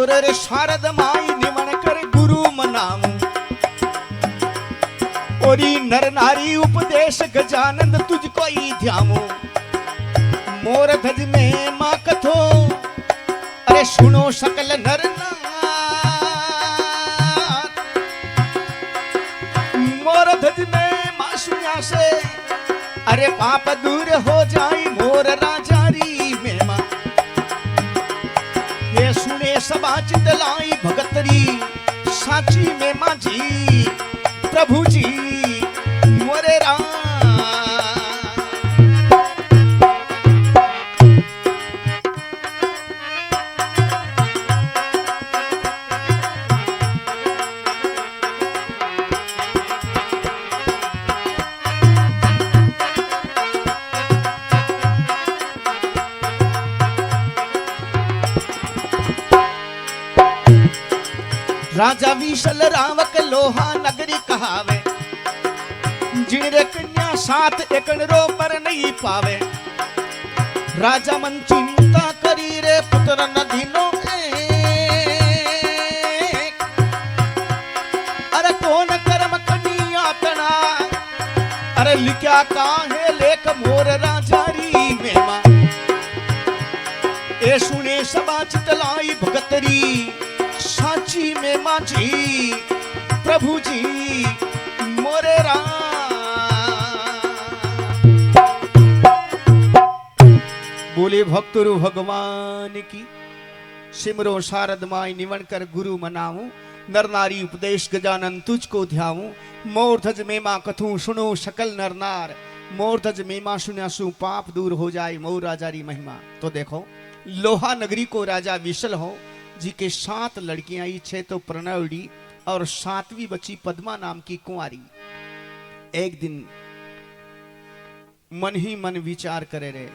और रे शारद माई निमन कर गुरु मनाऊं और नर नारी उपदेश गजानंद तुझको ही ध्याऊं मोर धज में माँ कथो अरे सुनो सकल नर मोर धज में माँ सुनिया से अरे पाप दूर हो जाए मोर राजारी में माँ ये सुने सबा चित लाई भगतरी साची में माँ जी प्रभु जी मोरे राम राजा विशल रावक लोहा नगरी कहावे जिनरे कन्या साथ एकन रो पर नहीं पावे राजा मन चिंता करी रे पुत्र नदीनो अरे कौन कर्म कन्या तना अरे लिखा काहे लेख मोर राजारी में मां ए सुने सबा चितलाई भगतरी साची में माझी प्रभु जी मोरे राम बोले भक्तरु भगवान की सिमरो शारद माई निवन कर गुरु मनाऊं नर नारी उपदेश गजानन तुझको ध्याऊं मोर धज में मां कथूं सुनो सकल नर नार मोर धज में मां सुन्यासु पाप दूर हो जाए मोर राजारी महिमा। तो देखो लोहा नगरी को राजा विशल हो जी के 7 लड़कियां आई 6 तो प्रणवड़ी और 7वीं बची पद्मा नाम की कुंवारी। एक दिन मन ही मन विचार करे रे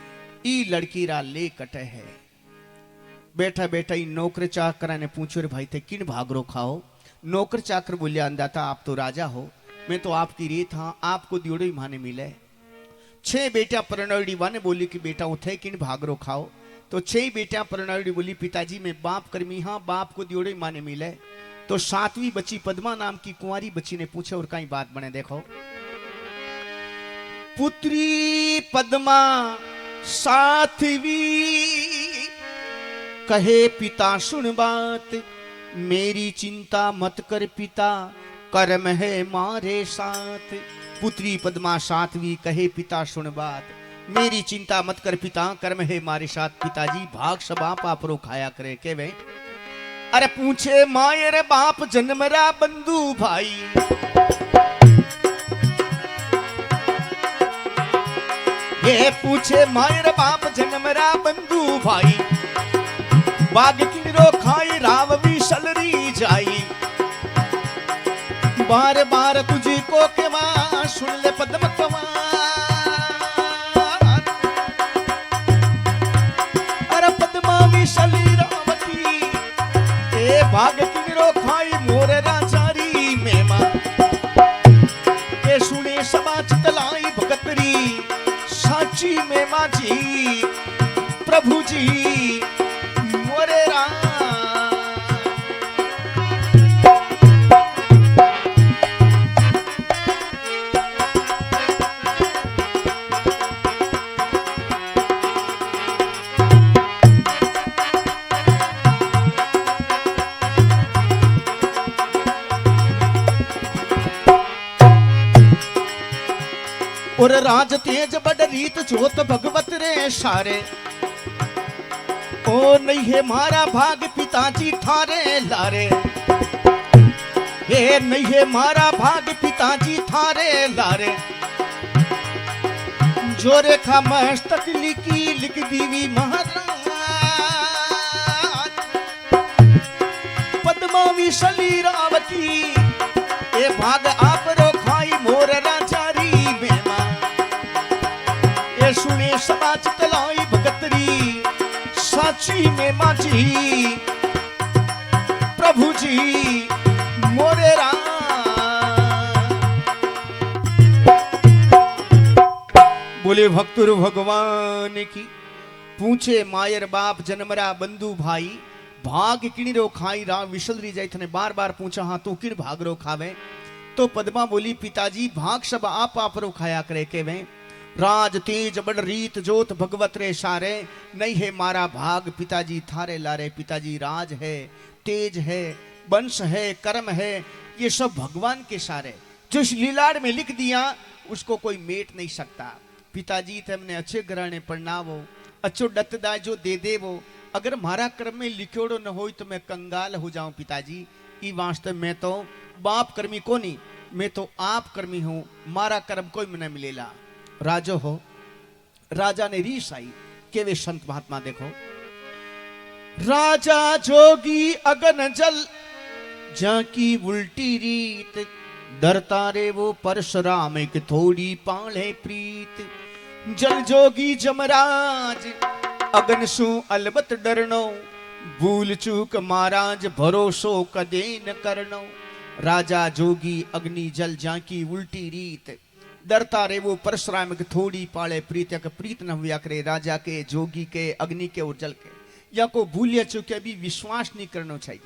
ई लड़की रा ले कटे है बैठा बैठा ही नौकर चाकर ने पूछो रे भाई थे किन भागरो खाओ। नौकर चाकर बोलिया अंदाता आप तो राजा हो मैं तो आपकी रीत हाँ आपको दियोड़ो ही माने मिले। 6 बेटा प्रणवड़ी वाने बोली कि बेटा उठे किन भागरो खाओ तो 6 बेटा प्रणवड़ी बोली पिताजी मैं बाप कर्मी हाँ बाप को दियोड़े माने मिले। तो 7वीं बच्ची पद्मा नाम की कुंवारी बच्ची ने पूछे और कई बात बने देखो पुत्री पद्मा 7वीं कहे पिता सुन बात मेरी चिंता मत कर पिता कर्म है मारे साथ। पुत्री पद्मा 7वीं कहे पिता सुन बात मेरी चिंता मत कर पिता कर्म है मारे साथ। पिताजी भाग सबा पापरो खाया करे के वे अरे पूछे मायर बाप जन्मरा बंधु भाई ये पूछे मायर बाप जन्मरा बंधु भाई बाग किरो खाई राव विशल री जाई बार बार तुझी को केवा सुन ले पद्म कवा भाग किरो खाई मोर राजारी में मां के सुने सबा चितलाई भगतरी साची में माझी प्रभु जी मोरे राम। और राज तेज बड़ रीत जोत भगवत रे सारे ओ नहीं है मारा भाग पिताजी थारे लारे हे नहीं है मारा भाग पिताजी थारे लारे जो रेखा मस्तक लिखी लिख दीवी महाराज पद्मा विशली रावती ए भाग आप रो खाई मोर राजारी सुने सबा चितलाई भगतरी साची में माझी प्रभु जी मोरे राम। बोले भक्तुर भगवान की पूछे मायर बाप जन्मरा बंधु भाई भाग किणी रो खाई रा विशल री जाई थने बार बार पूछा हाँ तू किण भाग रो खावे। तो पद्मा बोली पिताजी भाग सब आप रो खाया करे के वे। राज तेज बड़ रीत जोत भगवत रे सारे, नहीं है मारा भाग पिताजी थारे लारे। पिताजी राज है, तेज है, वंश है, कर्म है, ये सब भगवान के सारे, जो इस लीलाड़ में लिख दिया उसको कोई मेट नहीं सकता। पिताजी तमने अच्छे घराने पढ़नावो, अच्छो डतदा जो दे देवो, अगर मारा कर्म में लिखोड़ो न हो तो मैं कंगाल हो जाऊं पिताजी। ई वास्तव में तो बाप कर्मी को नहीं, मैं तो आप कर्मी हूं, मारा कर्म कोई मने मिलेला। राजो हो, राजा ने रीस आई के वे संत महात्मा देखो। राजा जोगी अगन जल जाकी उल्टी रीत, डरता रे वो परशुराम एक थोड़ी पाले प्रीत। जल जोगी जमराज अगन सु अलबत डरनो, भूल चूक महाराज भरोसो कदे न करनो। राजा जोगी अग्नि जल जाकी उल्टी रीत, डरता रे वो परशुराम के थोड़ी पाले प्रीत। या प्रीत न हुआ करे राजा के, जोगी के, अग्नि के और जल के, या को भूलिया चुके भी विश्वास नहीं करना चाहिए।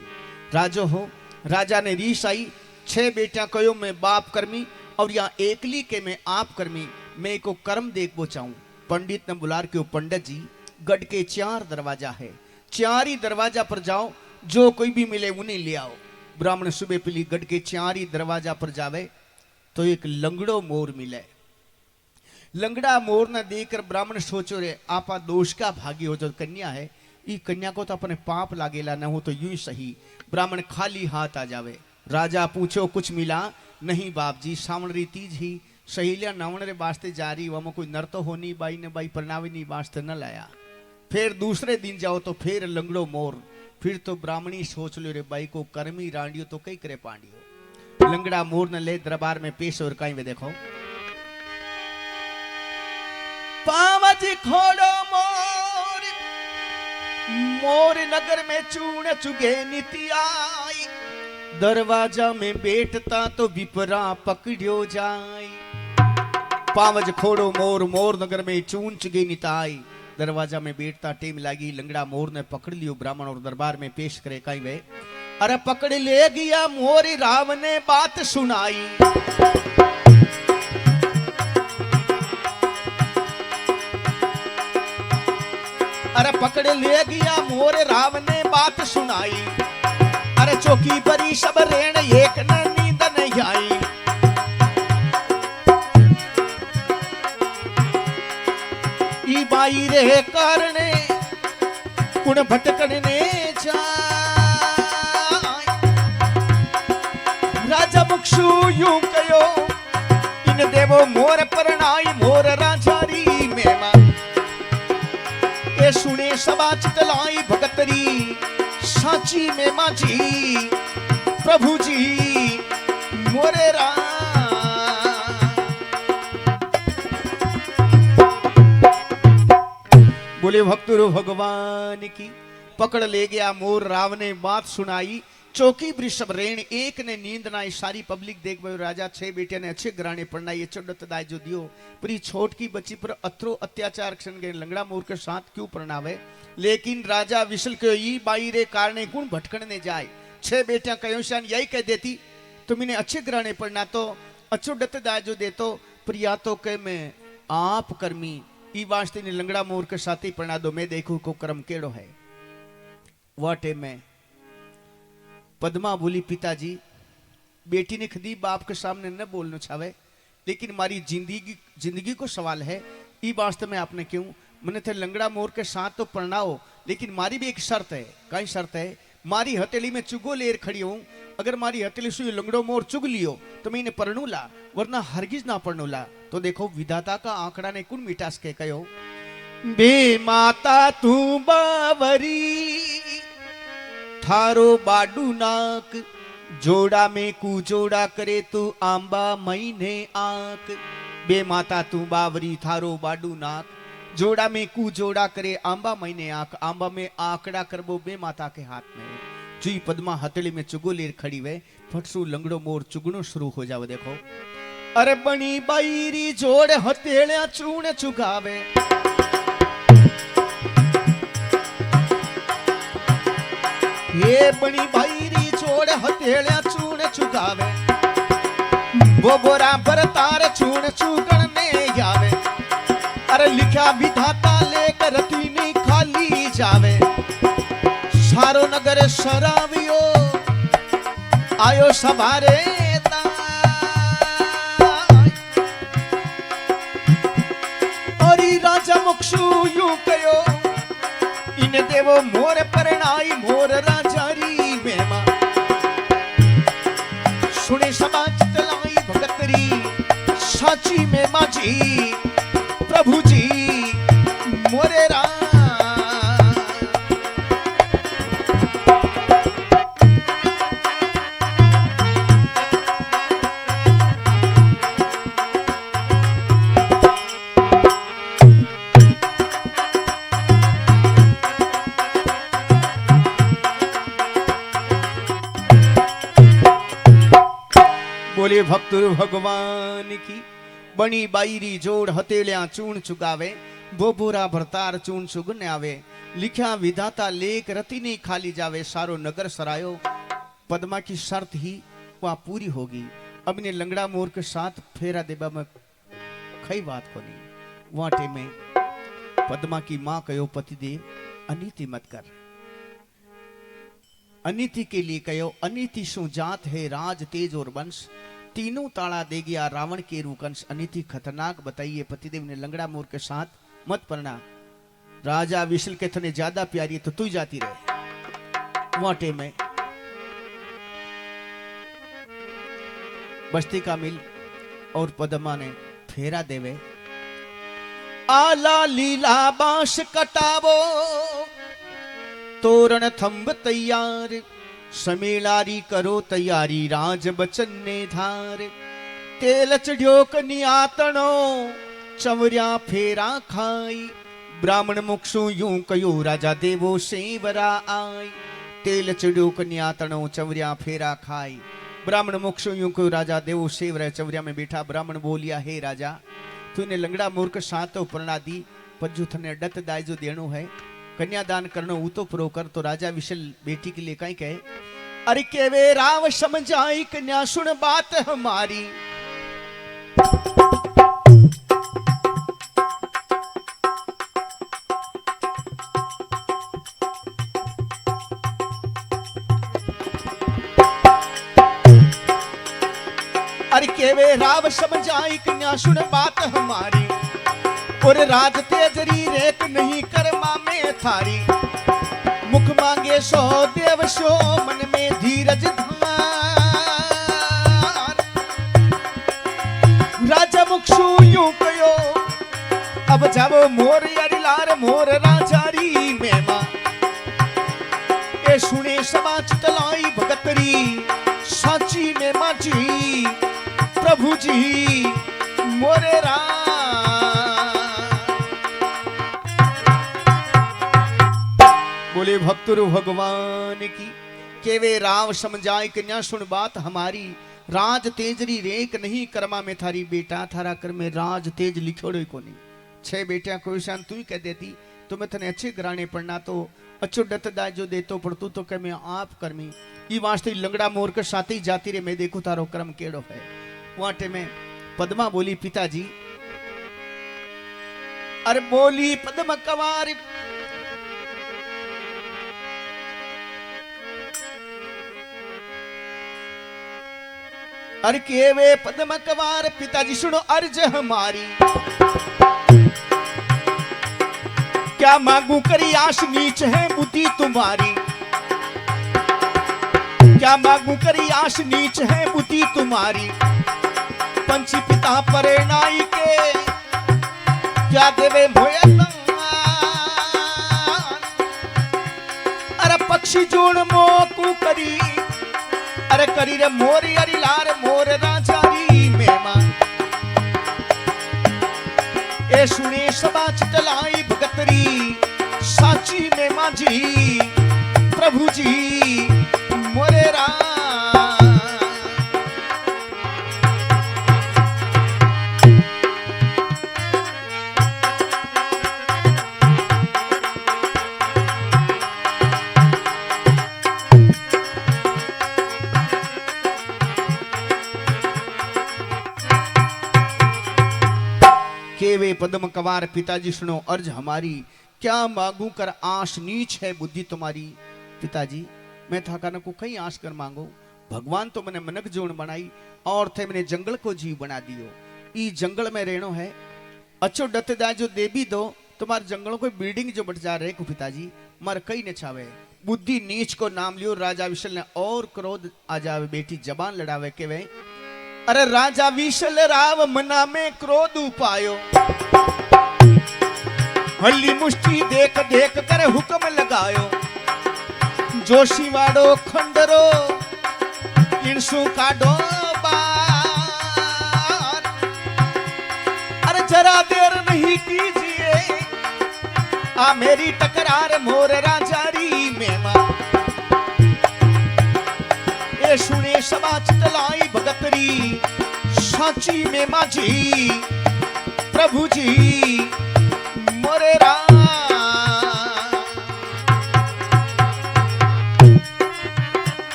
राजो हो, राजा ने रीस आई, 6 बेटियां कहो मैं बाप कर्मी और या एकली के मैं आप कर्मी, मैं को कर्म देखबो चाहूं। पंडित ने बुलार के पंडित जी गढ़ के 4 दरवाजा है, 4 ही दरवाजा पर जाओ, जो कोई भी मिले उन्हें ले आओ। ब्राह्मण सुबह पीली गढ़ के 4 ही दरवाजा पर जावे तो एक लंगड़ो मोर मिले। लंगड़ा मोर न देखकर ब्राह्मण सोचो रे आपा दोष का भागी हो, जो कन्या है ई कन्या को तो अपने पाप लागेला, न हो तो यूं सही ब्राह्मण खाली हाथ आ जावे। राजा पूछो कुछ मिला? नहीं बाप जी, सावणरी तीज ही सहेलिया नवण रे वास्ते जा रही, वह कोई नर तो होनी बाई ने बाई परनाविनी वास्ते न लाया। फिर दूसरे दिन जाओ तो फिर लंगड़ो मोर, फिर तो ब्राह्मणी सोच लो रे बाई को कर्मी रांडियो तो कई करे पांडियो। लंगड़ा मोर न ले दरबार में पेश और कहीं वे देखो। पावज खोड़ो मोर, मोर नगर में चूण चुगे नीति आई, दरवाजा में बैठता तो विपरा पकड़ियो जाए। पावज खोड़ो मोर, मोर नगर में चून चुगे निताई, दरवाजा में बैठता टेम लागी। लंगड़ा मोर ने पकड़ लियो ब्राह्मण और दरबार में पेश करे कहीं वे। अरे पकड़ ले गया मोर, राव ने बात सुनाई। अरे पकड़ ले गया मोर, राव ने बात सुनाई। अरे चौकी परी सब रेण, एक न नींद नहीं आई। ई बाई रे करने कुण भटकने जाय। राजा मुक्षु यूं कयो, इन देवो मोर परणाई। मोर राजा री मेमा ए सुने सभा चितलाई, भगतरी साची में माझी प्रभु जी मोरे रा। बोले भक्तों भगवान की। पकड़ ले गया मोर, राव ने बात सुनाई। चौकी वृषभ रेण, एक ने नींद ना, सारी पब्लिक देख भाई राजा 6 बेटिया ने अच्छे घराने पढ़ना, ये चढ़त दाय जो दियो परी छोट की बच्ची पर अत्रो अत्याचार क्षण गए। लंगड़ा मोर के साथ क्यों पढ़नावे? लेकिन राजा विशल के ई बाई रे कारणे गुण भटकने जाए। 6 बेटियां कयोशान यही कह देती तुम इन्हें अच्छे घराने पढ़ना तो अच्छो डत दाय जो दे तो प्रिया तो कह मैं आप कर्मी, ई वास्ते ने लंगड़ा मोर के साथ ही पढ़ना दो, मैं देखू को कर्म केड़ो है। वाटे में पद्मा बोली पिताजी बेटी ने खदी बाप के सामने न बोलना चाहे, लेकिन हमारी जिंदगी को सवाल है। ई वास्ते में आपने क्यों मैंने थे लंगड़ा मोर के साथ तो पढ़नाओ, लेकिन मारी भी एक शर्त है। कई शर्त है? मारी हथेली में चुगो लेर खड़ी हूं, अगर मारी हथेली से लंगड़ो मोर चुग लियो तो मैं इन्हें पढ़नूला, वरना हरगिज ना पढ़नूला। तो देखो विधाता का आंकड़ा ने कुन मिटास के कहो, बे माता तू बावरी थारो बाडू नाक, जोड़ा में कु जोड़ा करे तू आंबा महीने आंक। बे माता तू बावरी थारो बाडू नाक, जोड़ा में कु जोड़ा करे आंबा महीने आंक। आंबा में आंकड़ा करबो बे माता के हाथ में। जी पद्मा हथेली में चुगो लेर खड़ी वे, फटसू लंगड़ो मोर चुगनो शुरू हो जावे। देखो अरे बनी बाईरी जोड़ हथेलियां चूण ये बनी भाईरी छोड़ हथेलिया चून चुकावे, बोबोरा बरतार चून चुगण ने जावे। अरे लिखा विधाता लेकर तीनी खाली जावे, सारो नगर शरावियो आयो सवारे। और राजा मुक्षु यूं कयो, इन देवो मोर परनाई मोर राजारी मेमा। सुने समाज तलाई भगतरी साची में माझी प्रभु जी मोरे रा। बोले भक्त भगवान की। बनी बाईरी जोड़ हथेलियां चून चुकावे, बोबोरा भरतार चून चुगन आवे। लिखा विधाता लेख रति नहीं खाली जावे, सारो नगर सरायो। पद्मा की शर्त ही वह पूरी होगी। अब ने लंगड़ा मोर के साथ फेरा देबा में खई बात को नहीं। वाटे में पद्मा की मां कयो पतिदेव अनीति मत कर। अनीति के लिए कहो, अनीति शु जात है राज तेज और वंश, तीनों ताड़ा दे गया रावण के रूकंश। अनीति खतरनाक बताइए। पतिदेव ने लंगड़ा मोर के साथ मत पड़ना, राजा विशल के थने ज्यादा प्यारी तो तू जाती रहे। वाटे में बस्ती का मिल और पद्मा ने फेरा देवे। आला लीला बांस कटावो, तोरण थंब तैयार, समेलारी करो तैयारी, राज बचन ने धार। तेल चढ़ियो कनियातनो, चवरिया फेरा खाई, ब्राह्मण मुक्षु यूं कयो राजा देवो सेवरा आई। तेल चढ़ियो कनियातनो, चवरिया फेरा खाई, ब्राह्मण मुक्षु यूं कयो राजा देवो सेवरा। चवरिया में बैठा ब्राह्मण बोलिया, हे राजा तूने लंगड़ा मूर्ख साथ तो प्रणा दी, पर जो थने डत दाय जो देनो है कन्यादान करनो ऊ तो प्रो कर। तो राजा विशल बेटी के लिए कहीं कहे, अरे के वे राव समझाई कन्या सुन बात हमारी। अरे के वे राव समझाई कन्या सुन बात हमारी, और राज तेजरी रेत नहीं कर्मा में थारी। मुख मांगे सो देव सो, मन में धीरज धार। राजा मुक्षु यूं कयो, अब जावो मोर यारी लार मोर राजारी मेमा। ए सुने समाज तलाई भगतरी साची में माझी प्रभु जी मोरे रा। बोले भक्तरु भगवान की। के वे राव समझाई कन्या सुन बात हमारी, राज तेजरी रेक नहीं कर्मा में थारी। बेटा थारा कर में राज तेज लिखोड़ो को नहीं। 6 बेटियां कोई शान तू ही कह देती तो मैं थने अच्छे घराने पढ़ना तो अच्छो डत दाय जो देतो पड़तू तो कह मैं आप कर्मी। ई वास्ते लंगड़ा मोर के साथ ही जाती रे, मैं देखू तारो कर्म केड़ो है। वाटे में पद्मा बोली, पिताजी। अरे बोली पद्मा कवार, अरे के वे पद्म कवार पिताजी सुनो अर्ज हमारी। क्या मांगू करी आश नीच है बुद्धि तुम्हारी, क्या मांगू करी आश नीच है बुद्धि तुम्हारी। पंछी पिता परे नाई के, क्या देवे मोये। अरे पक्षी जोड़ मोकू करी, अरे करी रे मोरी अरी लार मोर राजारी मेहमान। ए सुने समाज तलाई भगतरी साची में माझी प्रभु जी मोरे रा। देवे पद्म कवार, पिताजी सुनो अर्ज हमारी, क्या मांगू कर आश नीच है बुद्धि तुम्हारी। पिताजी मैं थाकाना को कई आश कर मांगो, भगवान तो मैंने मनक जोन बनाई और थे मैंने जंगल को जीव बना दियो। ई जंगल में रहनो है, अच्छो डत दा जो देवी दो, तुम्हारे जंगलों को बिल्डिंग जो बट जा रहे को पिताजी मर कई न छावे। बुद्धि नीच को नाम लियो। राजा विशल ने और क्रोध आ जावे, बेटी जबान लड़ावे के वे, अरे राजा विशल राव मना में क्रोध उपायो, हल्ली मुष्टि देख देख कर हुक्म लगायो, जोशी वाड़ो खंडरो इंसु काडो बार, अरे जरा देर नहीं कीजिए आ मेरी टकरार मोर राजारी में मां। ए सुने सभा चितलाई भगतरी साची में माझी प्रभु जी मोरे रा।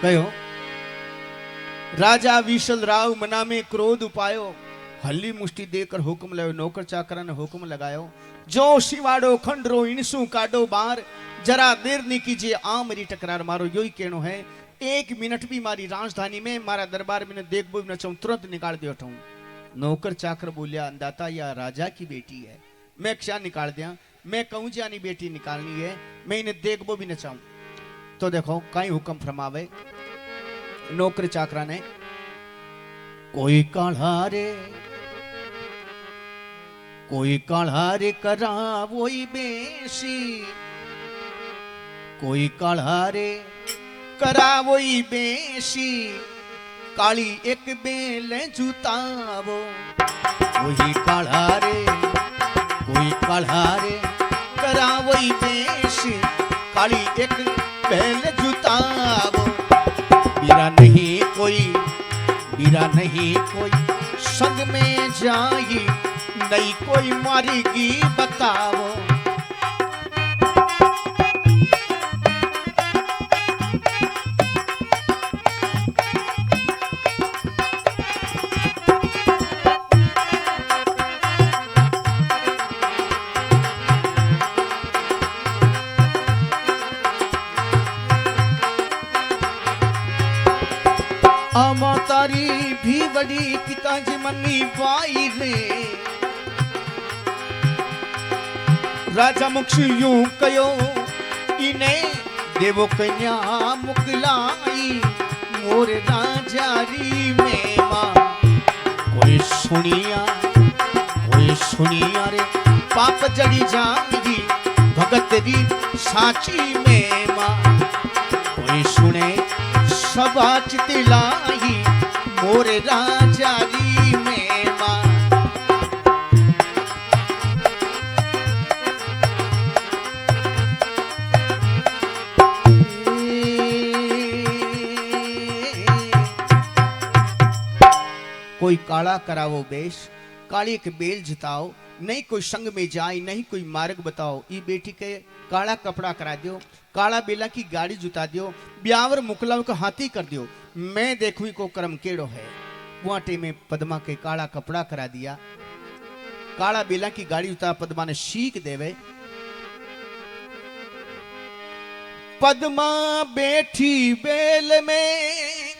कहो राजा विशल राव मना में क्रोध उपायो, हल्ली मुष्टि देकर हुक्म लगायो, नौकर चाकर ने हुक्म लगायो, जो शिवाड़ो खंडरो इनसु काडो बार, जरा देर नहीं कीजिए आ मेरी टकरार मारो। यो ही कहनो है, एक मिनट भी मारी राजधानी में मारा दरबार में देख बो न चाहूं तुरंत निकाल दे उठाऊं। नौकर चाकर बोलिया अंदाता या राजा की बेटी है, मैं क्या निकाल दिया, मैं कहूं जानी बेटी निकालनी है, मैं इन्हें देख बो भी न चाहूं। तो देखो कई हुक्म फरमावे नौकर चाकरा ने, कोई काढ़ारे करा वही बेसी, कोई काढ़ारे करा वही बेसी, काली एक बेल जुतावो, वही काढ़ारे कोई काढ़ारे करा वही बेसी, काली एक बेल जुतावो। बीरा नहीं कोई संग में जाई, नहीं कोई मारेगी बताओ। आमा तारी भी बड़ी पिताजी मन्नी बाई रे, राजा मुक्ष यूं कयो इने देवो कन्या मुकलाई, मोरे राजारी में मां। कोई सुनिया रे पाप जड़ी जाएगी, भगत री साची में मां। कोई सुने सभा चितलाई, मोरे राजारी में मां। कोई काला करावो बेश, काली के बेल जिताओ, नहीं कोई संग में जाए, नहीं कोई मार्ग बताओ। ई बेटी के काला कपड़ा करा दियो, काला बेला की गाड़ी जुता दियो, ब्यावर मुकलाव को हाथी कर दियो, मैं देखूं को कर्म केड़ो है। वाटे में पद्मा के काला कपड़ा करा दिया, काला बेला की गाड़ी जुता पद्मा ने शीख देवे। पद्मा बैठी बेल में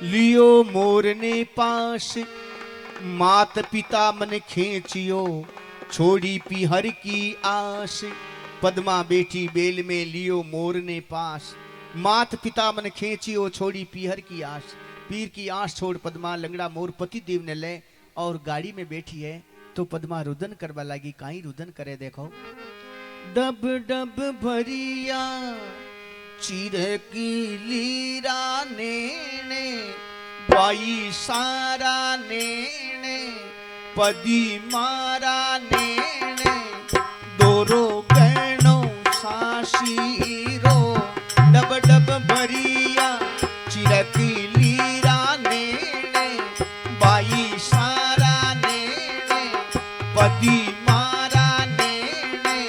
लियो मोर ने पास, मात पिता मन खींचियो छोड़ी पीहर की आस। पद्मा बेटी बेल में लियो मोर ने पास, मात पिता मन खींचियो छोड़ी पीहर की आस। पीर की आस छोड़ पद्मा लंगड़ा मोर पति देव ने ले और गाड़ी में बैठी है। तो पद्मा रुदन करवा लगी, काई रुदन करे देखो। डब डब भरिया चिर की लीरा नेने, बाई सारा नेने पदी मारा नेने, दोरो गहनो साशीरो। डब डब भरिया चिर की लीरा नेने, बाई सारा नेने पदी मारा नेणे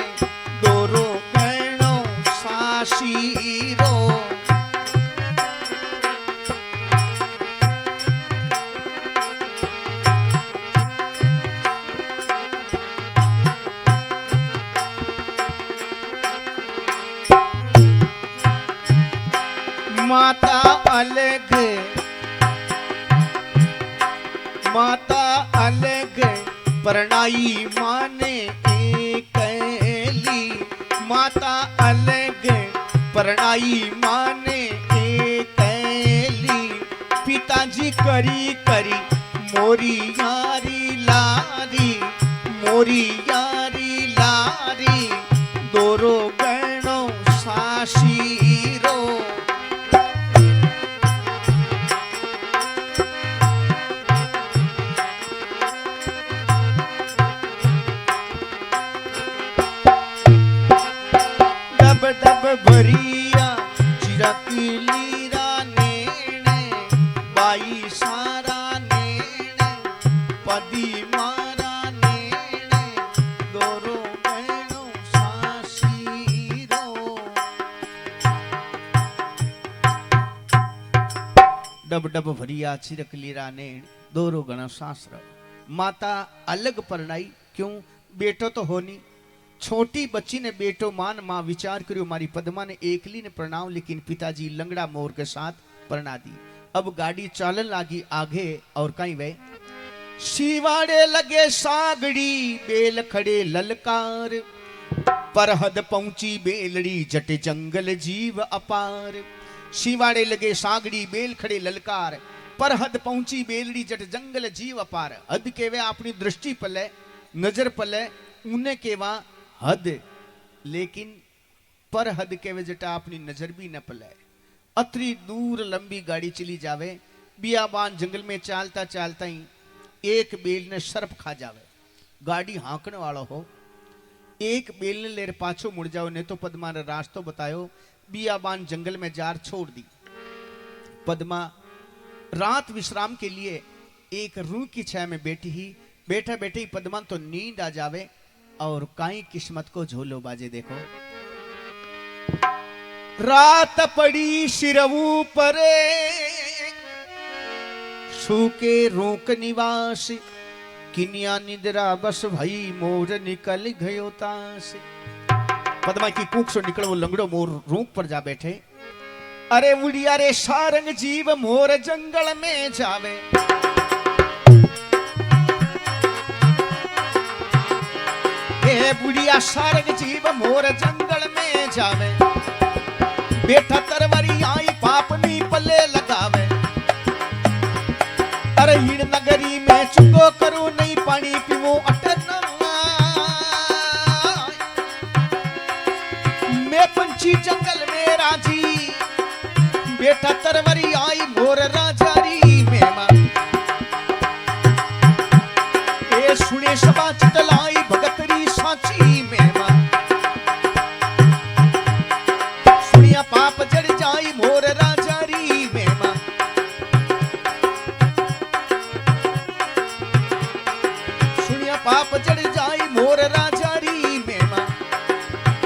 दोरो गणो साशीरो। माता अलग परणाई माने एकली। माता अलग परणाई माने एकली। पिताजी करी करी मोरी यारी लारी, मोरी यारी लारी दोरो गणो साशीरो। डब भरिया चिरकी लीरा नेणे बाई सारा नेणे पदी मारा नेणे दोरो गणो साशीरो। डब डब भरिया चिरक लीरा नेण दोरो गणो सासर। माता अलग परणाई, क्यों? बेटो तो होनी, छोटी बच्ची ने बेटो मान मां विचार करियो मारी पद्मा ने एकली ने प्रणाम, लेकिन पिताजी लंगड़ा मोर के साथ प्रणा दी। अब गाड़ी चालन लागी आगे और कहीं वे शिवाड़े लगे सागड़ी बेल खड़े ललकार। परहद पहुंची बेलड़ी जट जंगल जीव अपार। शिवाड़े लगे सागड़ी बेल खड़े ललकार, परहद पहुंची बेलड़ी जट जंगल जीव अपार। हद के वे अपनी दृष्टि पले नजर पले उन्हें केवा हद, लेकिन पर हद के वे जटा अपनी नजर भी न पले। अतरी दूर लंबी गाड़ी चली जावे, बियाबान जंगल में चालता चालता ही एक बेल ने सर्प खा जावे। गाड़ी हांकने वाला हो, एक बेल ने लेर पाछो मुड़ जाओ, ने तो पद्मा ने रास्तो बतायो। बियाबान जंगल में जार छोड़ दी। पद्मा रात विश्राम के लिए एक रूह की छाया में बैठी ही बैठा बैठे ही पद्मा तो नींद आ जावे और काई किस्मत को झोलो बाजे। देखो रात पड़ी सिरवू परे सूके रोक निवास। किनिया निद्रा बस भई मोर निकल गयो तास। पद्मा की कूक से निकल वो लंगड़ो मोर रूक पर जा बैठे। अरे उड़िया रे सारंग जीव मोर जंगल में जावे। ए बुढ़िया सारंग जीव मोर जंगल में जावे। बेटा तरवरी आई पाप नी पल्ले लगावे। अरे हिण नगरी में चुगो करूं नहीं पानी पीवो अटर न। मैं पंछी जंगल में राजी। बेटा तरवरी आई मोर राजारी में मां। ए सुने सभा चितलाई भगतरी साची में मां। सुनिया पाप जड़ जाई मोर राजारी में मां। सुनिया पाप जड़ जाई मोर राजारी में मां।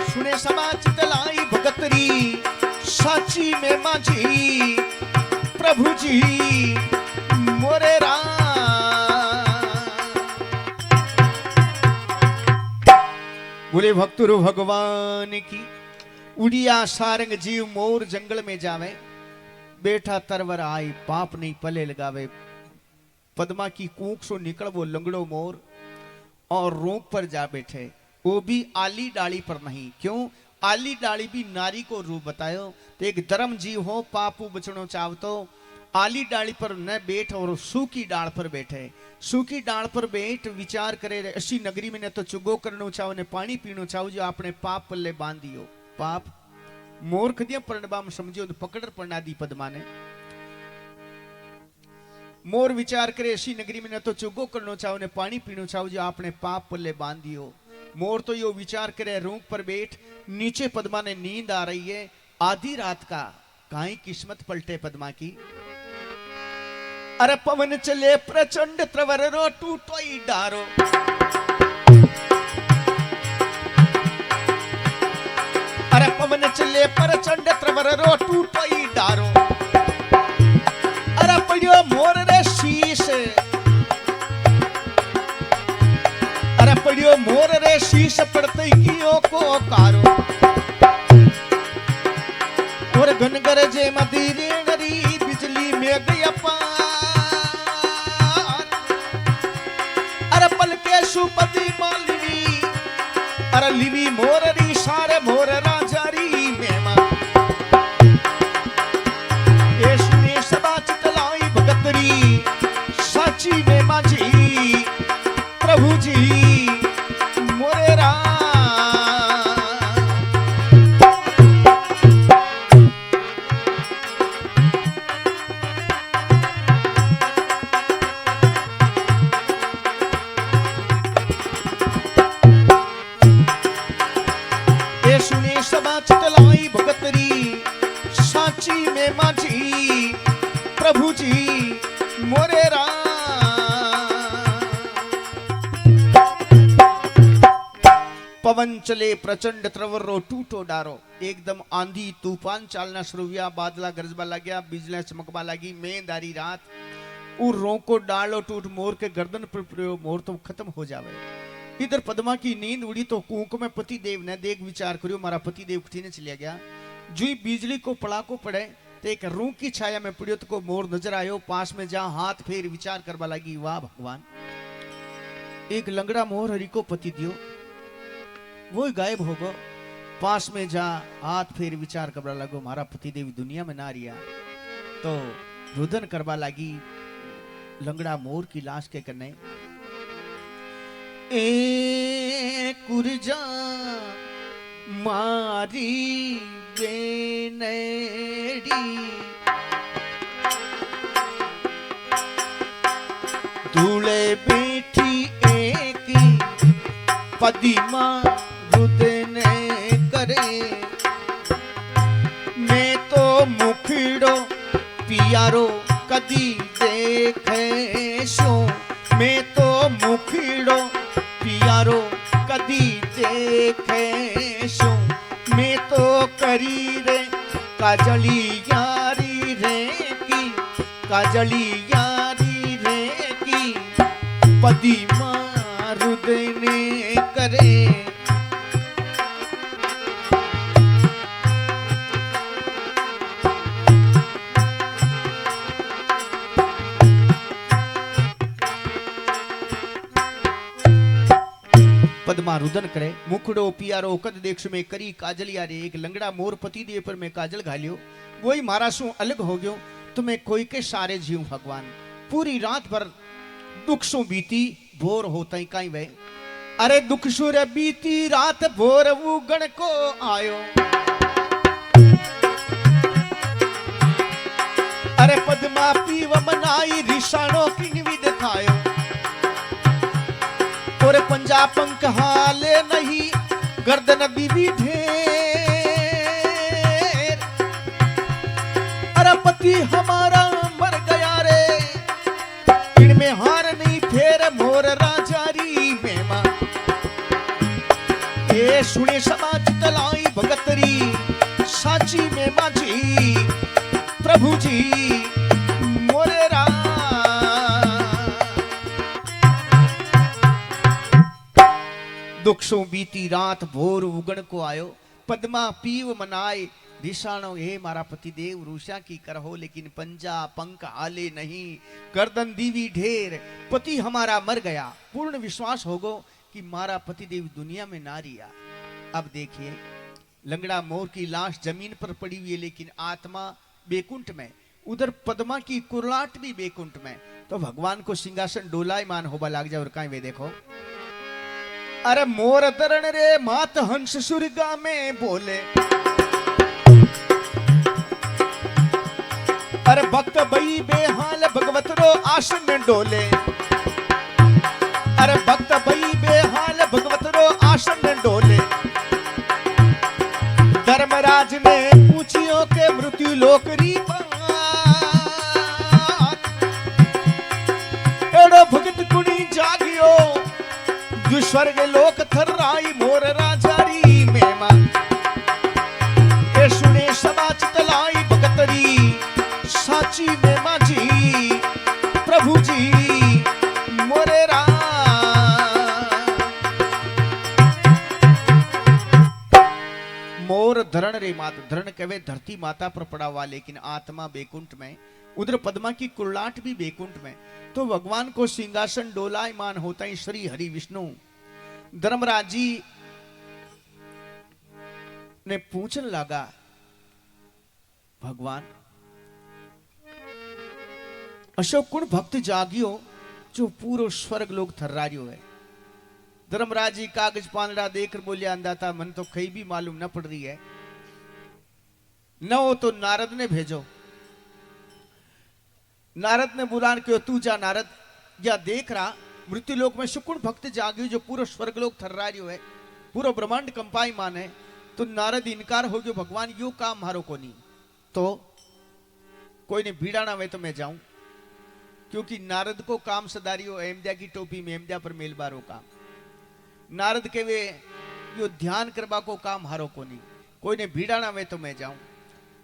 सुने सभा चितलाई भगतरी साची में मां जी। प्रभु जी मोरे राम। बोले भक्तुरु भगवान की। उड़िया सारंग जीव मोर जंगल में जावे। बेटा तरवर आई पाप नहीं पले लगावे। पद्मा की कूक सो निकल वो लंगड़ो मोर और रोक पर जा बैठे। वो भी आली डाली पर नहीं, क्यों? आली डाली भी नारी को रूप बतायो। तो एक धर्म जीव हो पापू बचनो चाहतो आली डाली पर न बैठ और सूखी डाल पर बैठे। सूखी डाल पर बैठ विचार करे अशी नगरी में न तो चुगो करनो चाहो ने पानी पीनो चाहो जो आपने पाप पल्ले बांधियो। पाप मूर्ख दिया परिणबाम समझियो तो पकड़ पड़ना दी पद्मा ने। मोर विचार करे अशी नगरी में न तो चुगो करनो चाहो ने पानी पीनो चाहो जो आपने पाप पल्ले बांधियो। मोर तो यो विचार करे रूख पर बैठ। नीचे पद्मा ने नींद आ रही है। आधी रात का काई किस्मत पलटे पद्मा की। अरे पवन चले प्रचंड प्रवर रो टूटो ही डारो। पवन चले प्रचंड प्रवर रो टूटोई डारो। अरे पड़ियो मोर रे शीश, अरे पड़ियो मोर रे शीश पड़ते कियो को कारो। और घन गरजे मदीरे नरी बिजली में गया पार। अरे पलके सुपति मालिनी, अरे लिवी मोररी सारे मोर राजारी मेमा। यीशु ने सदा चितलाई भगतरी साची में माझी प्रभु जी मोरे रा। चितलाई भगतरी साची में माझी प्रभु जी मोरे रा। पवन चले प्रचंड त्रवर रो टूटो डारो। एकदम आंधी तूफान चालना शुरू हुआ, बादला गरजबा लग्या, बिजलियां चमकबा लगी। मेंदारी रात और रो को डालो टूट मोर के गर्दन पर पड़ो, मोर तो खत्म हो जावे। इधर पद्मा की नींद उड़ी तो कुंक में पति देव ने देख विचार करियो, मारा पति देव उठीने चलिया गया। जुई बिजली को पड़ा को पड़े तो एक रूह की छाया में पड़ियो तो को मोर नजर आयो। पास में जा हाथ फेर विचार करवा लगी, वाह भगवान, एक लंगड़ा मोर हरि को पति दियो, वो गायब हो गो। पास में जा हाथ फेर विचार करवा लगो, मारा पति देव दुनिया में ना रिया। तो रुदन करवा लगी लंगड़ा मोर की लाश के कन्ने। ए कुरजा मारी बेनड़ी, धूले बैठी एक पदिमा रुदने करे। मैं तो मुखड़ो पियारो कदी देखे सो, मैं तो मुखड़ो पियारो कदी देखे सो। मैं तो करी रे काजली यारी रे की, काजली यारी रे की पदी मारुदने करे। पद्मा रुदन करे, मुखड़ो पियारो कद देख में करी काजलिया रे। एक लंगड़ा मोर पति दे पर मैं काजल घालियो, वही मारा सु अलग हो गयो। तुम्हें कोई के सारे जीव भगवान। पूरी रात भर दुख सु बीती, भोर होता ही कहीं वे। अरे दुख सुर बीती रात भोर वो गण को आयो। अरे पद्मा पीव मनाई रिसाणो किंग भी दिखायो। और पंजा पंख हाले नहीं गर्दन बीबी ढेर। अरे पति हमारा मर गया रे, इनमें हार नहीं फेर मोर राजारी मेमा। ये सुने समाज तलाई भगतरी साची में माझी प्रभु जी मोरे रा। दुख सो बीती रात भोर उगण को आयो। पद्मा पीव मनाए दिशाणो, हे मारा पति देव रूषा की करहो, लेकिन पंजा पंख आले नहीं गर्दन दीवी ढेर। पति हमारा मर गया, पूर्ण विश्वास होगो कि मारा पति देव दुनिया में ना रिया। अब देखिए लंगड़ा मोर की लाश जमीन पर पड़ी हुई है, लेकिन आत्मा बेकुंठ में। उधर पद्मा की कुरलाट भी बेकुंठ में। तो भगवान को सिंहासन डोलायमान होबा लाग जाए। और कहीं वे देखो, अरे मोर तरण रे मात हंस सुरगा में बोले। अरे भक्त बई बेहाल भगवत रो आसन में डोले। अरे भक्त बई बेहाल भगवत रो आसन में डोले। धर्मराज ने पूछियो के मृत्यु लोकरी एड़ो भगत कुणी जागियो, स्वर्ग लोक थर्राई मोर राजारी मेमा। रे मात धरण कवे धरती माता पर पड़ा हुआ, लेकिन आत्मा बैकुंठ में, उधर पद्मा की कुर्लाट भी बैकुंठ में। तो भगवान को सिंहासन डोलायमान होता ही श्री हरि विष्णु धर्मराज जी ने पूछने लगा, भगवान अशोक कुण भक्त जागियो जो पूरो स्वर्ग लोग थर्रारियो है। धर्मराज जी कागज पानड़ा देकर बोले, अंदाता मन तो कहीं भी मालूम न पड़ रही है, न हो तो नारद ने भेजो। नारद ने बुलान क्यों, तू जा नारद, या देख रहा मृत्यु लोक में शुकुण भक्त जागियो जो पूरा स्वर्ग लोक थर्रारियो है, पूरा ब्रह्मांड कंपाई मान है। तो नारद इनकार हो गयो, भगवान यो काम मारो को नहीं, तो कोई ने भीड़ाना वे तो मैं जाऊं, क्योंकि नारद को काम सदारियो अहमदिया की टोपी में अहमदिया पर मेलबारो काम। नारद के वे यो ध्यान करवा को काम हारो को नहीं, कोई ने भीड़ाना वे तो मैं जाऊं।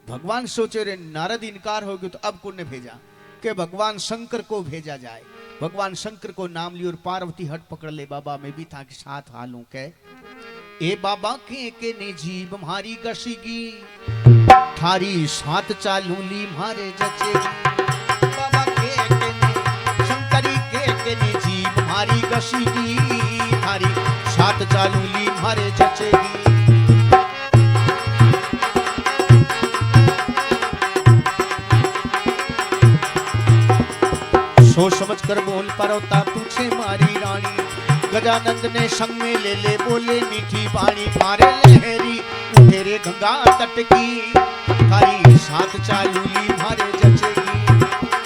भगवान सोचे रे नारद इनकार हो गयो, तो अब कौन ने भेजा कि भगवान शंकर को भेजा जाए। भगवान शंकर को नाम लियो और पार्वती हट पकड़ ले, बाबा मैं भी था के साथ हालूं के। ए बाबा के ने जीव मारी गशीगी, थारी साथ चालू ली मारे जचेगी। बाबा के ने शंकरी के ने जीव मारी गशीगी, थारी साथ चालू ली मारे जचेगी। सोच समझ कर बोल परोता तुझे मारी रानी, गजानंद ने संग में ले ले बोले मीठी पानी। मारे लहरी तेरे गंगा तट की, थारी साथ चालूली मारे जचेगी,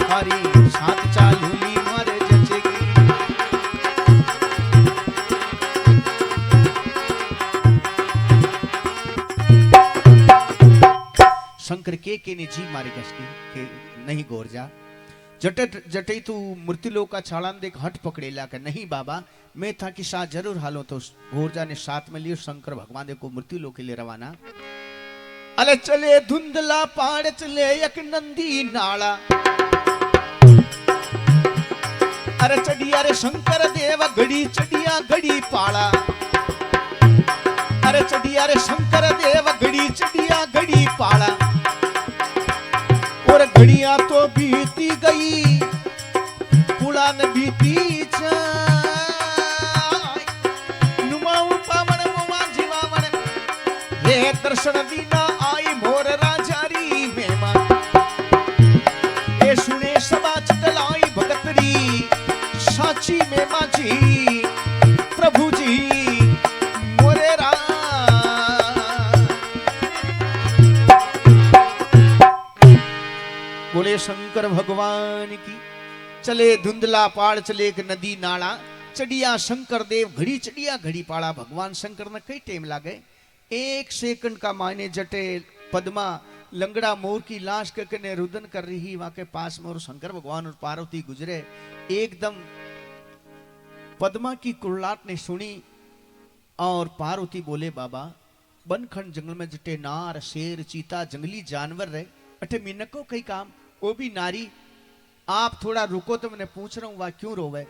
थारी साथ चालूली मारे जचेगी। शंकर के ने जी मारी गश्ती के नहीं गोर जा, जटे तू मृत्युलोक का छाड़ान देख हट पकड़ेला के नहीं बाबा मैं था कि साथ जरूर हालो। तो गोरजा ने साथ में लियो शंकर भगवान दे को मृत्युलोक के लिए रवाना। अले चले धुंधला पहाड़ चले एक नंदी नाला, अरे चढ़िया रे शंकर देव घड़ी चढ़िया घड़ी पाला। अरे चढ़िया रे शंकर देव घड़ी चढ़िया घड़ी पाला। और घड़ियां तो बीती गई पुलान बीती जाए, नुमाऊ पावन मुआ जीवावन रे दर्शन दीना आई मोर राजारी मेहमान। ए सुने सभा चटलाई भगतरी साची में माझी प्रभु जी मोरे रा। बोले शंकर भगवान की। चले धुंधला पहाड़ चले एक नदी नाला, चढ़िया शंकर देव घड़ी चढ़िया घड़ी पाड़ा। भगवान शंकर ने कई टेम लागे, एक सेकंड का मायने जटे पद्मा लंगड़ा मोर की लाश के कने रुदन कर रही, वहां के पास में और शंकर भगवान और पार्वती गुजरे। एकदम पद्मा की कुर्लाट ने सुनी और पार्वती बोले, बाबा बनखंड जंगल में जटे नार शेर चीता जंगली जानवर रहे, अठे मिनको कई काम, वो भी नारी। आप थोड़ा रुको तो मैंने पूछ रहा हूं वह क्यों रोवे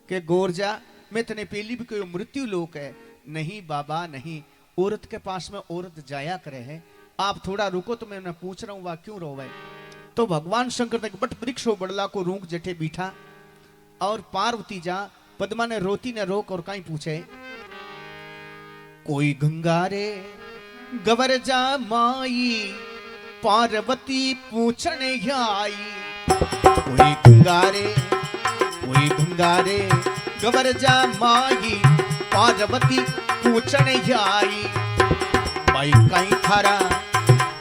के गोरजा मैं तने पहली भी कोई मृत्यु लोक है। नहीं बाबा नहीं, औरत के पास में औरत जाया करे है। आप थोड़ा रुको तो मैं पूछ रहा हूं वह क्यों रोवे। तो भगवान शंकर ने बट वृक्ष बड़ला को रूख जटे बीठा और पार्वती जा पद्मा ने रोती ने रोक और कहीं पूछे, कोई गंगा रे गवर जा माई पार्वती पूछने आई। कोई गंगारे गवर जा माई पार्वती पूछने आई। भाई कहीं थारा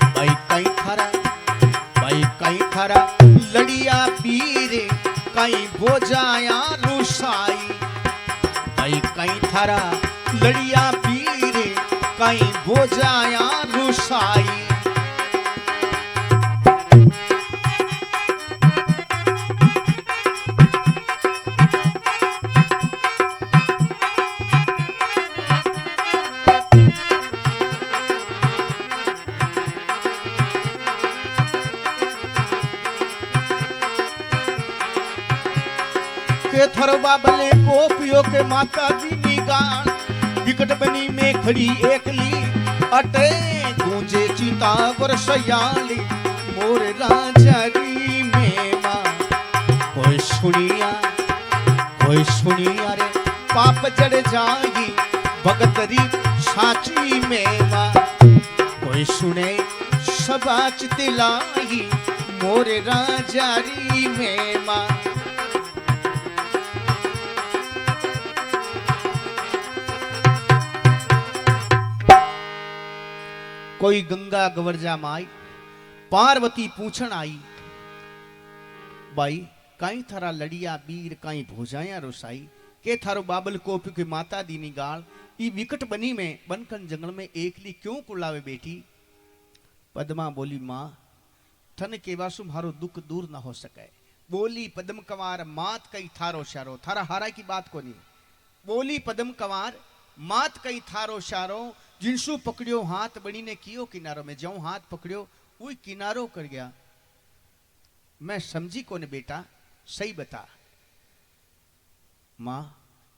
भाई कहीं थारा भाई कहीं थारा लड़िया पीर कहीं बोझाया रुसाई। भाई कहीं थारा लड़िया पीर कहीं बोझाया रुसाई। थर बाबले गोपियों के माता जी निगान, विकट बनी में खड़ी एकली अटे गूंज जे चिता वर्षयाली मोर राजा री मेमा। कोई सुनिया रे पाप जड़ जागी भगतरी साची मेमा। कोई सुने सबाच तिलाई मोर राजा री मेमा। कोई गंगा गवरजा माई पार्वती पूछण आई, बाई काई थारा लड़िया बीर काई भोजाया रोसाई के थारो बाबल कोपी की माता दीनी गाल ई विकट बनी में बनकन जंगल में एकली क्यों कुलावे बेटी। पद्मा बोली मां थन केवासु मारो दुख दूर न हो सके। बोली पद्म कंवार मात कई थारो शारो, थारा हारा की बात को नहीं। बोली पद्म कंवार मात कई थारो शारो, जिनसु पकड़ियो हाथ बड़ी ने कियो किनारो में। जो हाथ पकड़ियो वही किनारो कर गया। मैं समझी कोने बेटा, सही बता। मां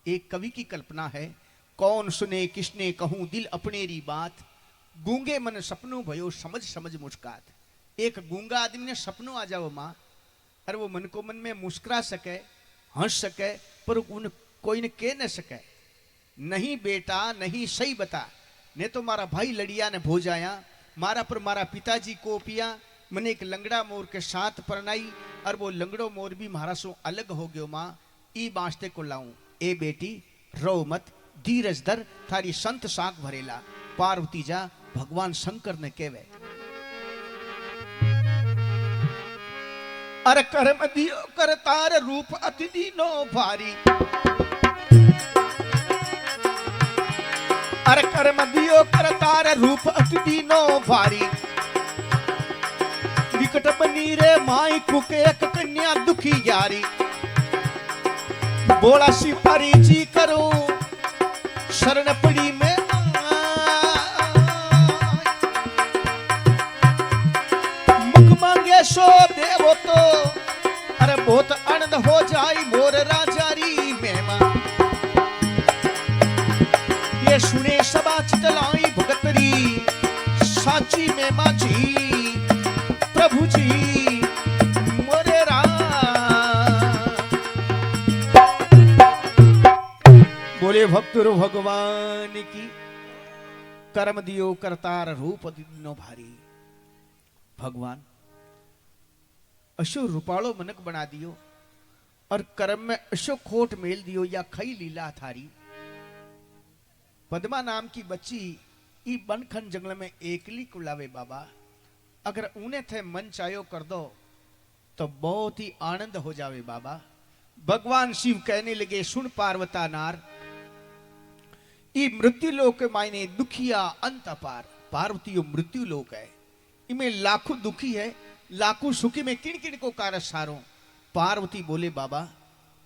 एक कवि की कल्पना है, कौन सुने किसने कहूं दिल अपनेरी बात। गूंगे मन सपनों भयो समझ समझ मुस्कात। एक गूंगा आदमी ने सपनों आ जाओ मां, अरे वो मन को मन में मुस्कुरा सके, हंस सके, पर उन कोई ने कह न सके। नहीं बेटा नहीं, सही बता। ने तो मारा भाई लड़िया ने भोजाया, मारा पर मारा पिताजी को पिया। मैंने एक लंगड़ा मोर के साथ परनाई, और वो लंगड़ो मोर भी मारा सो अलग हो गयो मां। ई बांसते को लाऊं। ए बेटी रो मत, धीरज धर, थारी संत साख भरेला। पार्वती जा भगवान शंकर ने केवे, अरे कर्म दियो कर तार रूप अति दीनो भारी। अरे कर्म दियो कर तार रूप अति दीनो भारी। विकट बनी रे माई कुके एक कन्या दुखी यारी। बोला सिपारी जी करो शरण पड़ी में मुख मांगे सो देवो तो। अरे बहुत आनंद हो जाई मोर राजारी मेमा। ये सुने सबा चितलाई भगतरी साची मेमा जी। प्रभु जी मोरे बोले भक्तुर भगवान की। कर्म दियो करतार रूप दिनो भारी। भगवान अशो रूपालो मनक बना दियो, और कर्म में अशो खोट मेल दियो, या खई लीला थारी। पद्मा नाम की बच्ची ई बनखन जंगल में एकली कुलावे बाबा। अगर उन्हें थे मन चायो कर दो तो बहुत ही आनंद हो जावे बाबा। भगवान शिव कहने लगे, सुन पार्वता नार, ई मृत्यु लोक मायने दुखिया अंत अपार। पार्वती यो मृत्यु लोक है, इमें लाखों दुखी है, लाखों सुखी में किन किन को कारस सारो। पार्वती बोले बाबा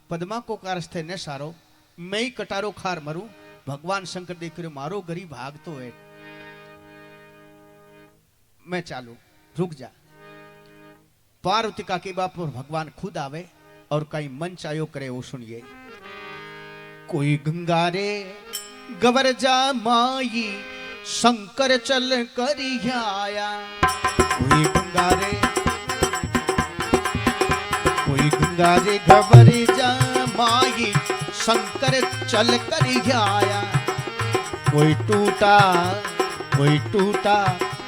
पद्मा को कारस थे न सारो, मैं ही कटारो खार मरूं। भगवान शंकर देख रहे मारो गरीब भाग तो है, मैं चालू रुक जा। पार्वती का के बाप और भगवान खुद आवे और कहीं मन चायो करे वो सुनिए। कोई गंगा रे गवर जा माई शंकर चल कर आया। कोई गंगा रे गवर जा माई शंकर चल कर आया। कोई टूटा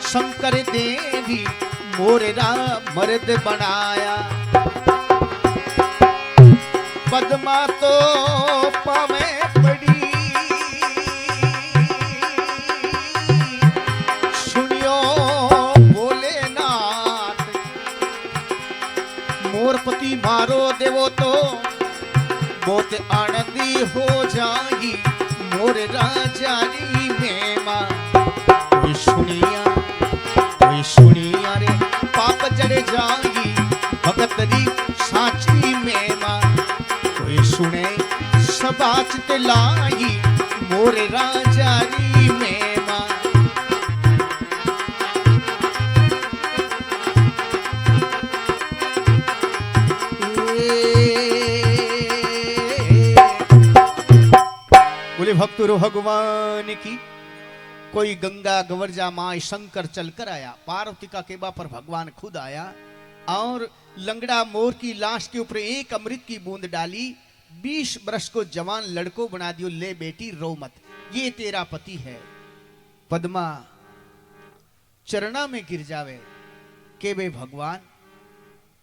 शंकर देवी मोरेरा मर्द बनाया। पद्मा तो पावे पड़ी सुनियो भोलेनाथ। मोरपति मारो देवो तो बहुत आनंदी हो जाएगी मोर राजारी मेमा। कोई सुनिया रे पाप जड़ जाएगी भगतरी साची मेमा। कोई सुने सबाच लाई मोर राजारी मेमा। बोले भक्तों भगवान की। कोई गंगा गवर्जा माँ शंकर चलकर आया, पार्वती का केबा पर भगवान खुद आया और लंगड़ा मोर की लाश के ऊपर एक अमृत की बूंद डाली, 20 वर्ष को जवान लड़को बना दियो, ले बेटी रो मत, ये तेरा पति है। पद्मा चरणा में गिर जावे के वे भगवान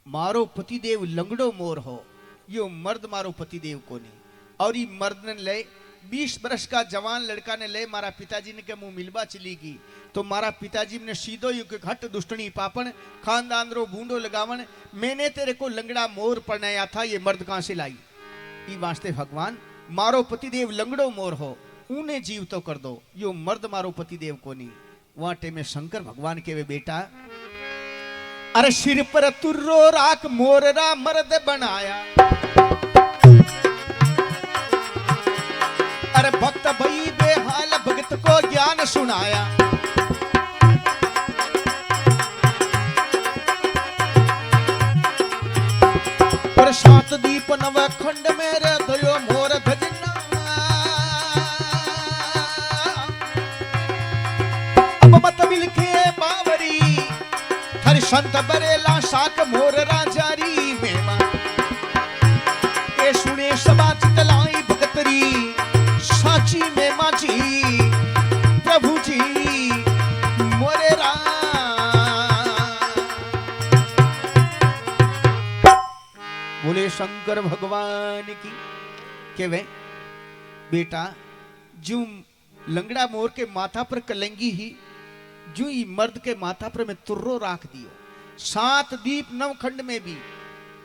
मारो पतिदेव लंगड़ो मोर हो, यो मर्द मारो पतिदेव को नहीं। और ये मर्द ने ले 20 वर्ष का जवान लड़का ने ले मारा पिताजी ने के मुंह मिलबा चली गई, तो मारा पिताजी ने सीधो यू के घट दुष्टनी पापन खानदान रो बूंडो लगावन, मैंने तेरे को लंगड़ा मोर पढ़नाया था, ये मर्द कहां से लाई। ई वास्ते भगवान मारो पतिदेव लंगड़ो मोर हो, ऊने जीव तो कर दो, यो मर्द मारो पतिदेव को नहीं। वाटे में शंकर भगवान के वे बेटा, अरे सिर पर तुर्रो राख मोररा मर्द बनाया, अरे भक्त भई बेहाल भगत को ज्ञान सुनाया। और 7 दीप नव खंड मेरे दयो मोर भजना, अब मत मिलके बावरी हर संत बरेला साक मोर राजारी मेमा, के सुने सबा चितलाई भगतरी साची में माझी प्रभु जी मोरे बोले शंकर भगवान की के वे बेटा जू लंगड़ा मोर के माथा पर कलंगी ही जू ही मर्द के माथा पर मैं तुर्रो राख दियो, 7 दीप 9 खंड में भी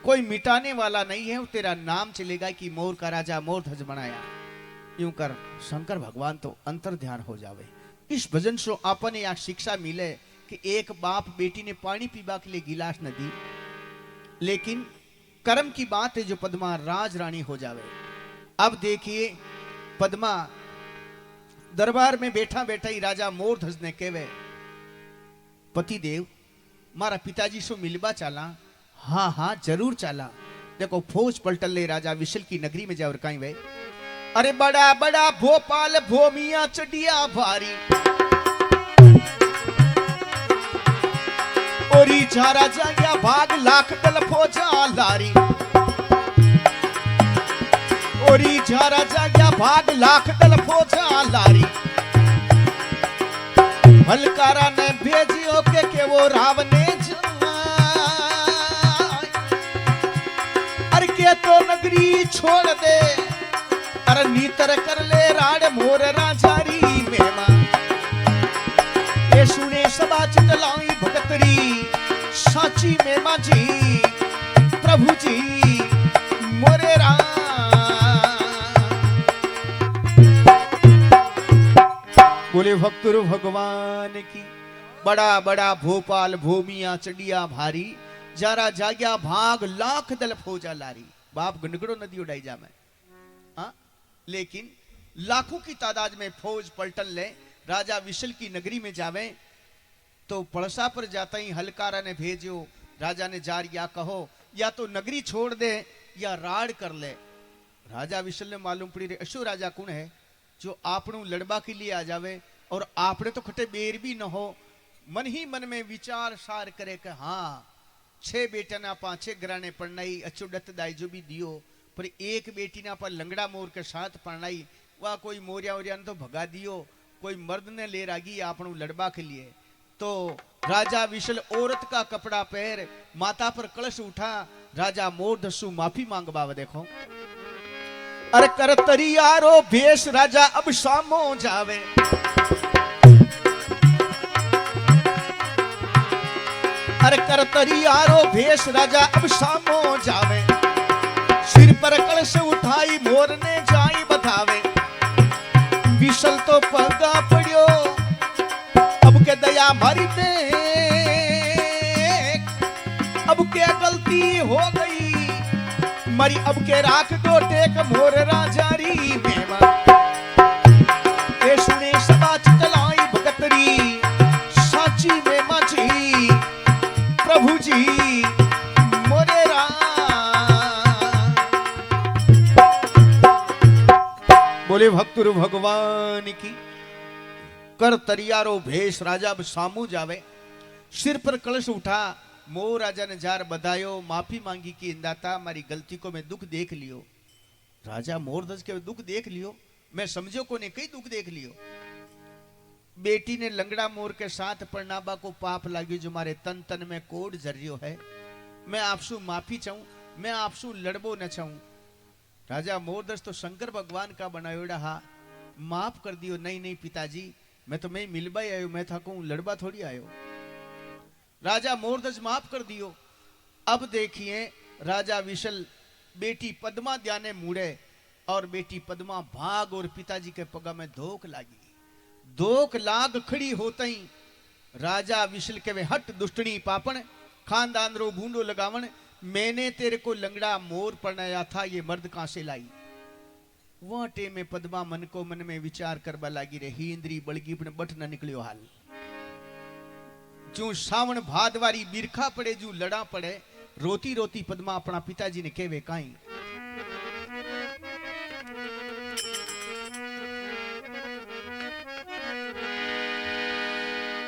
कोई मिटाने वाला नहीं है, वो तेरा नाम चलेगा कि मोर का राजा मोर ध्वज बनाया। यूं कर शंकर भगवान तो अंतर ध्यान हो जावे। इस भजन से आपन या शिक्षा मिले कि एक बाप बेटी ने पानी पीबा के लिए गिलास न दी, लेकिन कर्म की बात है जो पद्मा राज रानी हो जावे। अब देखिए पद्मा दरबार में बैठा बैठा ही राजा मोरध्वज ने कहवे, पति देव मारा पिताजी से मिलवा चाला। हाँ हाँ जरूर चाला, देखो फौज पलटल ले राजा विशल की नगरी में जावर कहीं वे, अरे बड़ा बड़ा भोपाल भूमिया चढ़िया भारी, ओरी झारा जाया भाग लाख दल फौजा लारी, ओरी झारा जाया भाग लाख दल फौजा लारी। हलकारा ने भेजियो के वो राव ने अरे के तो नगरी छोड़ दे, अरे नीतर कर ले राड मोर राजारी मेमा, ये सुने सबा चितलाई भगतरी साची में माझी प्रभु जी मोरे रा। बोले भक्तुर भगवान की, बड़ा बड़ा भोपाल भूमिया चढ़िया भारी, जारा जाग्या भाग लाख दल फौजा लारी। बाप गनगड़ो नदी उड़ाई जा में, हाँ लेकिन लाखों की तादाद में फौज पलटन ले राजा विशल की नगरी में जावे, तो पड़सा पर जाता ही हलकारा ने भेजो, राजा ने जार या कहो या तो नगरी छोड़ दे या राड़ कर ले। राजा विशल ने मालूम पड़ी रे अशो राजा कौन है जो आपनों लड़बा के लिए आ जावे, और आपने तो खटे बेर भी न हो, मन ही मन में विचार सार करे कि हाँ 6 बेटा ना 5 घराने पढ़नाई अच्छो डत दाई जो भी दियो, पर एक बेटी ना पर लंगड़ा मोर के साथ पढ़नाई, वह कोई मोरिया वोरिया तो भगा दियो, कोई मर्द ने ले रागी आपनों लड़बा के लिए। तो राजा विशल औरत का कपड़ा पहर माता पर कलश उठा, राजा मोरधसु माफी मांगवा देखो, अरे कर तरियारो भेष राजा अब सामो जावे, अरे कर तरियारो भेष राजा अब सामो जावे, सिर पर कलश उठाई मोर ने जाई बतावे, विशल तो पगा पड़ियो अब के दया मारी दे, अब के गलती हो गई मरी, अब के राख दो टेक मोर राजारी मेवा, ये सुने सबा चितलाई भगतरी साची में माझी प्रभु जी मोरे रा। बोले भक्तुर भगवान की। कर तरियारो भेष राजा अब सामू जावे, सिर पर कलश उठा, मोर राजा ने जार बधायो, माफी मांगी कि इंदाता मारी गलती को मैं दुख देख लियो। राजा मोरध्वज के दुख देख लियो, मैं समझो को ने कई दुख देख लियो। बेटी ने लंगड़ा मोर के साथ परनाबा को पाप लागी, जो मारे तन तन में कोड जरियो है, मैं आपसू माफी चाहूं, मैं आपसू लड़बो न चाहूं। राजा मोरध्वज तो शंकर भगवान का बनायोड़ा हा, माफ कर दियो। नहीं नहीं पिताजी, मैं तो मैं मिलबा ही आयो, मैं था कहूं लड़बा थोड़ी आयो। राजा मोरध्वज माफ कर दियो। अब देखिए राजा विशल बेटी पद्मा ध्याने मुड़े, और बेटी पद्मा भाग और पिताजी के पगा में धोख लागी। धोख लाग खड़ी होते ही राजा विशल के वे हट दुष्टनी पापण, खानदान रो भूंडो लगावण, मैंने तेरे को लंगड़ा मोर पढ़ाया था, ये मर्द कहां से लाई। वह टे में पद्मा मन को मन में विचार करवा लागी रही, इंद्री बड़गी पण बठ न निकलियो हाल। जो सावण भादवारी बिरखा पड़े, जो लड़ा पड़े, रोती रोती पद्मा अपना पिताजी ने केवे काई।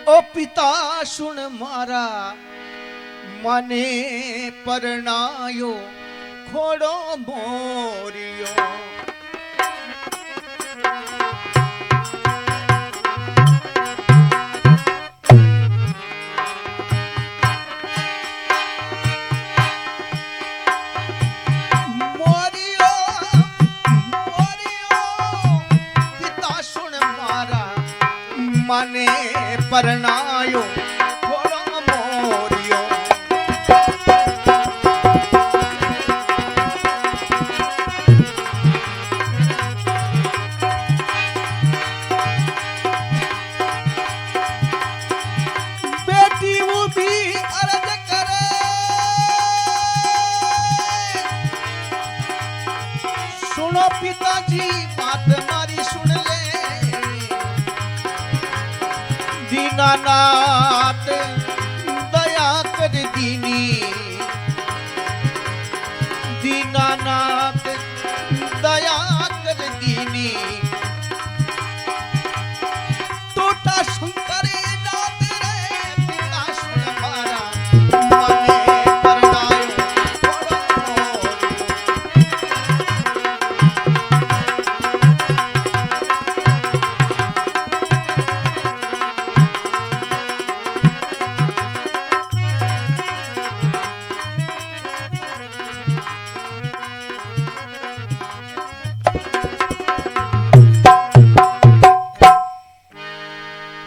ओ पिता सुन मारा मने परणायो, खोड़ो मोरियो। माने परणायो, थोड़ा मोरियो। बेटी वो भी अर्ज करे, सुनो पिताजी बात मारी सुन ले। दीनानाथ दया कर दीनी, दीनानाथ दया कर दीनी। टूटा सुंदर नाथ रे, पिता सुन मारा मने परणायो, थोड़ा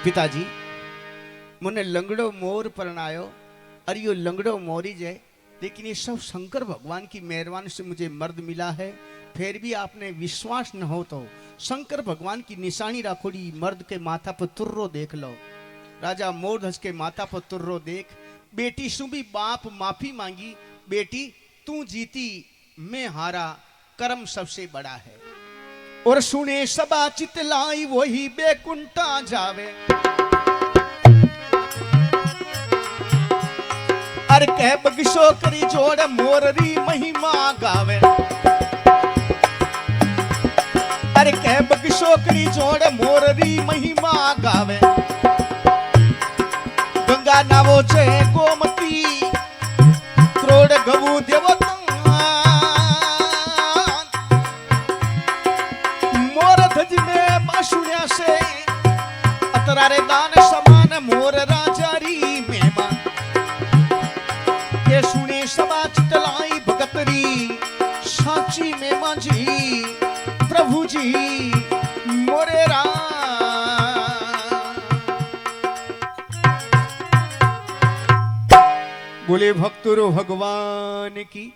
पिताजी मुने लंगड़ो मोर परणायो, और यो लंगड़ो मोरी जाए, लेकिन ये सब शंकर भगवान की मेहरबानी से मुझे मर्द मिला है। फिर भी आपने विश्वास न हो तो शंकर भगवान की निशानी राखोड़ी मर्द के माथा पर तुर्रो देख लो। राजा मोरध्वज के माथा पर तुर्रो देख, बेटी सुबी बाप माफी मांगी, बेटी तू जीती मैं हारा, कर्म सबसे बड़ा है। और सुने सबा चितलाई वही बेकुंठा जावे, अरे कह बगशो करी जोड़ मोररी महिमा गावे। अरे कह बगशो करी जोड़ मोररी महिमा गावे। गंगा नावो छे गोमती, क्रोड़ गवु देवो सुनिया से अतरारे दान समान मोर राजारी मेहमान। ये सुने सबा चितलाई भगतरी, साची मेहमान जी प्रभु जी मोरे रा। बोले भक्तों भगवान की।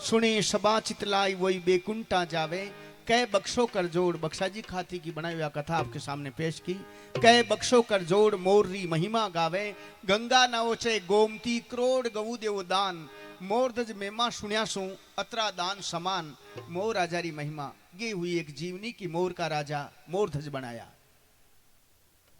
सुने सबा चितलाई वही बेकुंठा जावे, कै बख्शो कर जोड़ बख्शा जी खाती की बनाई हुई कथा आपके सामने पेश की। कै बख्शो कर जोड़ मोररी महिमा गावे, गंगा नावोचे गोमती क्रोड़ गवु देव दान। मोरध्वज मेमा सुनिया सु अतरा दान समान, मोर राजारी महिमा। ये हुई एक जीवनी की मोर का राजा मोरध्वज बनाया।